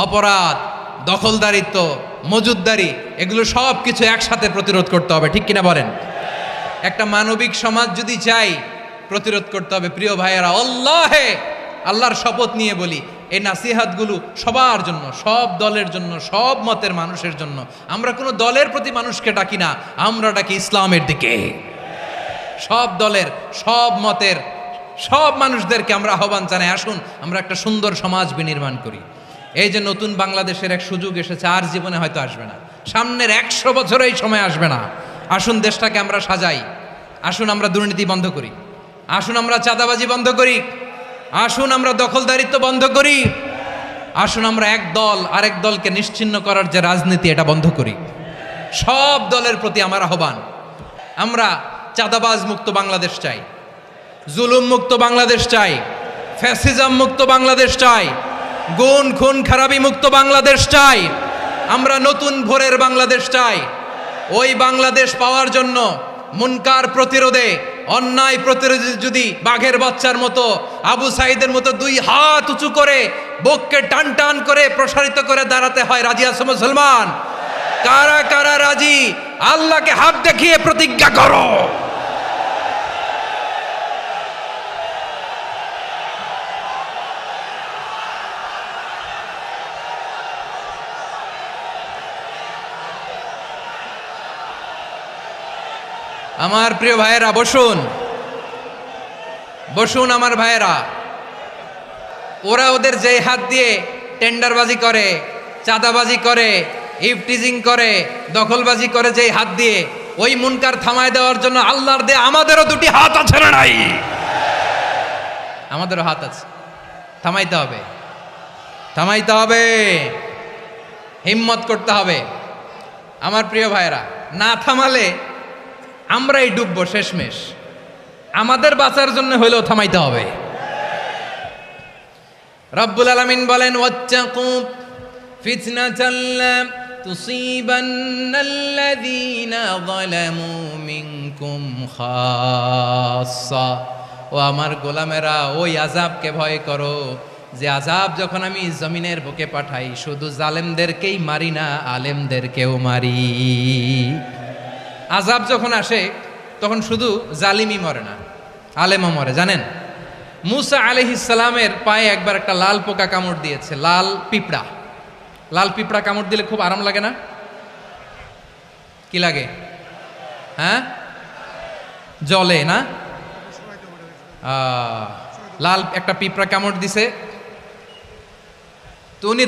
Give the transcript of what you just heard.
অপরাধ, দখলদারিত্ব, মজুদদারি, এগুলো সব কিছু একসাথে প্রতিরোধ করতে হবে, ঠিক কিনা বলেন? একটা মানবিক সমাজ যদি চাই, প্রতিরোধ করতে হবে। প্রিয় ভাইয়েরা, আল্লাহর শপথ নিয়ে বলি, এই নাসিহাতগুলো সবার জন্য, সব দলের জন্য, সব মতের মানুষের জন্য। আমরা কোনো দলের প্রতি মানুষকে ডাকি না, আমরা ডাকি ইসলামের দিকে। সব দলের, সব মতের, সব মানুষদেরকে আমরা আহ্বান জানাই, আসুন আমরা একটা সুন্দর সমাজ বিনির্মাণ করি। এই যে নতুন বাংলাদেশের এক সুযোগ এসেছে, আর জীবনে হয়তো আসবে না, সামনের 100 বছর এই সময় আসবে না। আসুন দেশটাকে আমরা সাজাই, আসুন আমরা দুর্নীতি বন্ধ করি, আসুন আমরা চাঁদাবাজি বন্ধ করি, আসুন আমরা দখলদারিত্ব বন্ধ করি, আসুন আমরা এক দল আরেক দলকে নিশ্চিহ্ন করার যে রাজনীতি, এটা বন্ধ করি। সব দলের প্রতি আমার আহ্বান, আমরা চাঁদাবাজ মুক্ত বাংলাদেশ চাই, জুলুম মুক্ত বাংলাদেশ চাই, ফ্যাসিজম মুক্ত বাংলাদেশ চাই, গুণ খুন খারাপি মুক্ত বাংলাদেশ চাই, আমরা নতুন ভোরের বাংলাদেশ চাই। ওই বাংলাদেশ পাওয়ার জন্য মুনকার প্রতিরোধে, অন্যায় প্রতিরোধে যদি বাঘের বাচ্চার মতো, আবু সাইদের মতো 2 হাত উঁচু করে, বুককে টান টান করে প্রসারিত করে দাঁড়াতে হয়, রাজি আছো মুসলমান? কারা কারা রাজি? আল্লাহকে হাত দেখিয়ে প্রতিজ্ঞা করো। আমার প্রিয় ভাইয়েরা, বসুন বসুন আমার ভাইয়েরা। ওরা ওদের যে হাত দিয়ে টেন্ডারবাজি করে, চাঁদাবাজি করে, ইফটিজিং করে, দখলবাজি করে, যে হাত দিয়ে, ওই মুনকার থামায় দেওয়ার জন্য আল্লাহর দিয়ে আমাদেরও 2টি হাত আছে না নাই? আমাদেরও হাত আছে, থামাইতে হবে, থামাইতে হবে, হিম্মত করতে হবে। আমার প্রিয় ভাইয়েরা, না থামালে আমরাই ডুববো শেষমেশ। আমাদের বাঁচার জন্য হইলেও থামাইতে হবে। রব্বুল আলামিন বলেন, ওয়াত্তাকু ফিতনাতাল লা তুসিবান্নাল্লাযীনা যালামু মিনকুম খাসসা। ও আমার গোলামেরা, ওই আযাবকে ভয় করো, যে আযাব যখন আমি জমিনের বুকে পাঠাই, শুধু জালেমদেরকেই মারি না, আলেমদেরকেও মারি। আযাব যখন আসে তখন শুধু জালিমই মরে না, আলেমও মরে। জানেন, মুসা আলাইহিস সালামের পায়ে একবার একটা লাল পোকা কামড় দিয়েছে, লাল পিঁপড়া। লাল পিঁপড়া কামড় দিলে খুব আরাম লাগে না? কি লাগে? হ্যাঁ, জ্বলে না? লাল একটা পিঁপড়া কামড় দিছে, তো উনি